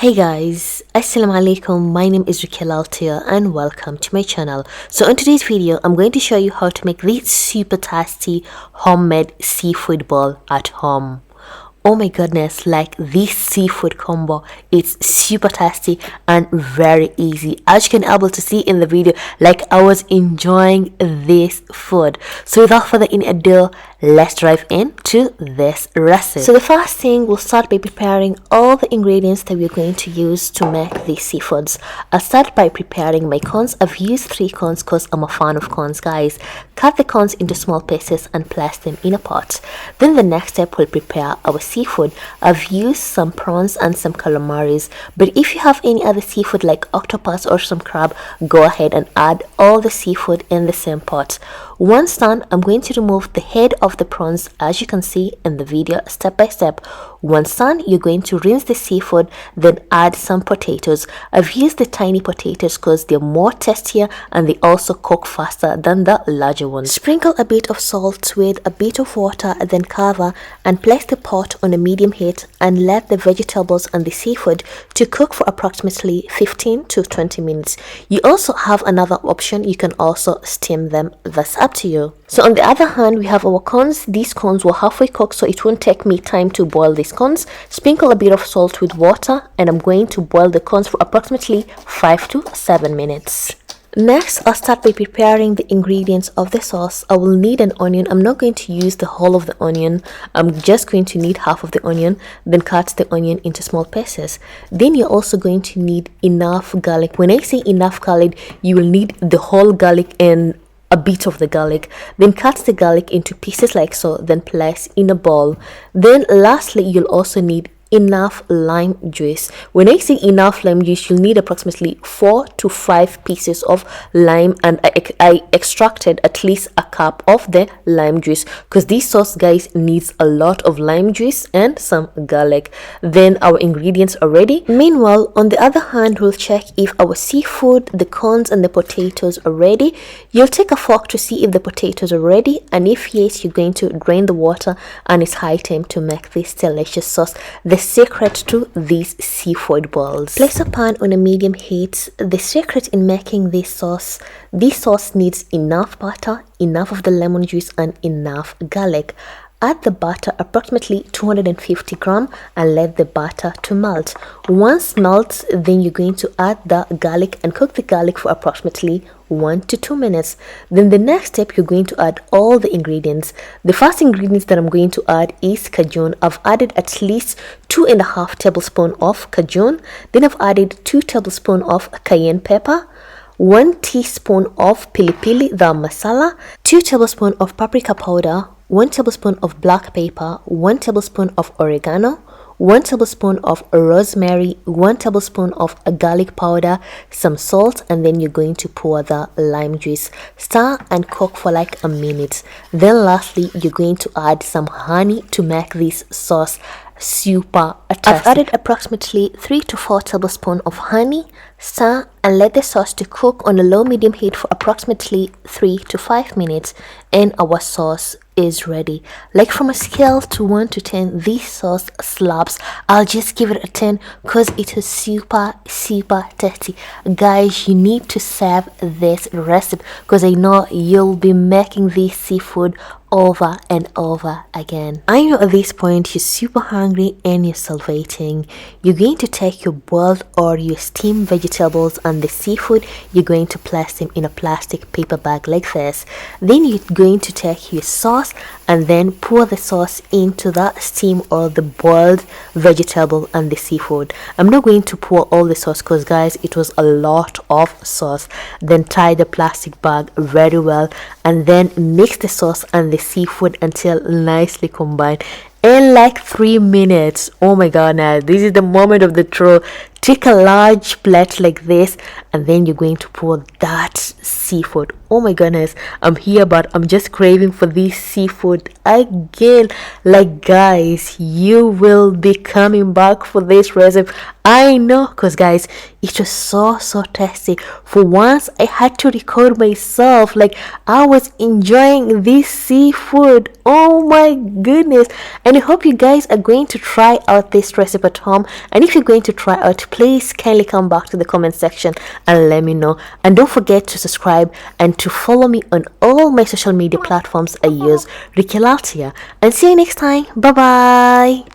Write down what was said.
Hey guys, assalamu alaikum. My name is Raquel Altia and welcome to my channel. So in today's video I'm going to show you how to make this super tasty homemade seafood bowl at home. Oh my goodness, like this seafood combo, it's super tasty and very easy. As you can able to see in the video, like I was enjoying this food. So without further ado, let's dive into this recipe. So the first thing, we'll start by preparing all the ingredients that we're going to use to make these seafoods. I'll start by preparing my corns. I've used 3 corns because I'm a fan of corns, guys. Cut the corns into small pieces and place them in a pot. Then the next step, we'll prepare our seafood. I've used some prawns and some calamaries, but if you have any other seafood like octopus or some crab, go ahead and add all the seafood in the same pot. Once done, I'm going to remove the head of the prawns, as you can see in the video, step by step. Once done, you're going to rinse the seafood, then add some potatoes. I've used the tiny potatoes because they're more tastier and they also cook faster than the larger ones. Sprinkle a bit of salt with a bit of water, then cover and place the pot on a medium heat and let the vegetables and the seafood to cook for approximately 15 to 20 minutes. You also have another option, you can also steam them. That's up to you. So on the other hand, we have our corns. These corns were halfway cooked, so it won't take me time to boil these corns. Sprinkle a bit of salt with water and I'm going to boil the corns for approximately 5 to 7 minutes. Next, I'll start by preparing the ingredients of the sauce. I will need an onion. I'm not going to use the whole of the onion. I'm just going to need half of the onion. Then cut the onion into small pieces. Then you're also going to need enough garlic. When I say enough garlic, you will need the whole garlic and a bit of the garlic. Then cut the garlic into pieces like so, then place in a bowl. Then lastly, you'll also need enough lime juice. When I say enough lime juice, you'll need approximately 4 to 5 pieces of lime, and I extracted at least a cup of the lime juice because this sauce, guys, needs a lot of lime juice and some garlic. Then our ingredients are ready. Meanwhile, on the other hand, we'll check if our seafood, the corns and the potatoes are ready. You'll take a fork to see if the potatoes are ready, and if yes, you're going to drain the water and it's high time to make this delicious sauce, the secret to these seafood balls. Place a pan on a medium heat. The secret in making this sauce needs enough butter, enough of the lemon juice and enough garlic. Add the butter, approximately 250 grams, and let the butter to melt. Once melts, then you're going to add the garlic and cook the garlic for approximately 1 to 2 minutes. Then the next step, you're going to add all the ingredients. The first ingredients that I'm going to add is Cajun. I've added at least 2.5 tablespoons of Cajun. Then I've added 2 tablespoons of cayenne pepper, 1 teaspoon of pili pili, the masala, 2 tablespoons of paprika powder, 1 tablespoon of black pepper, 1 tablespoon of oregano, 1 tablespoon of rosemary, 1 tablespoon of garlic powder, some salt, and then you're going to pour the lime juice. Stir and cook for like a minute. Then lastly, you're going to add some honey to make this sauce super tasty. I've added approximately 3 to 4 tablespoons of honey. Stir and let the sauce to cook on a low medium heat for approximately 3 to 5 minutes, and our sauce is ready. Like from a scale to 1 to 10, this sauce slaps. I'll just give it a 10 because it is super tasty. Guys, you need to save this recipe because I know you'll be making this seafood over and over again. I know at this point you're super hungry and you're salivating. You're going to take your boiled or your steamed vegetables and the seafood. You're going to place them in a plastic paper bag like this. Then you're going to take your sauce and then pour the sauce into the steam or the boiled vegetable and the seafood. I'm not going to pour all the sauce because, guys, it was a lot of sauce. Then tie the plastic bag very well and then mix the sauce and the seafood until nicely combined in like 3 minutes. Oh my god, now this is the moment of the truth. Take a large plate like this and then you're going to pour that seafood. Oh my goodness, I'm here, but I'm just craving for this seafood again. Like guys, you will be coming back for this recipe. I know, because guys, it was so tasty. For once I had to record myself, like I was enjoying this seafood. Oh my goodness. And I hope you guys are going to try out this recipe at home. And if you're going to try out, please kindly come back to the comment section and let me know. And don't forget to subscribe and to follow me on all my social media platforms I use, Ricky. And see you next time. Bye bye.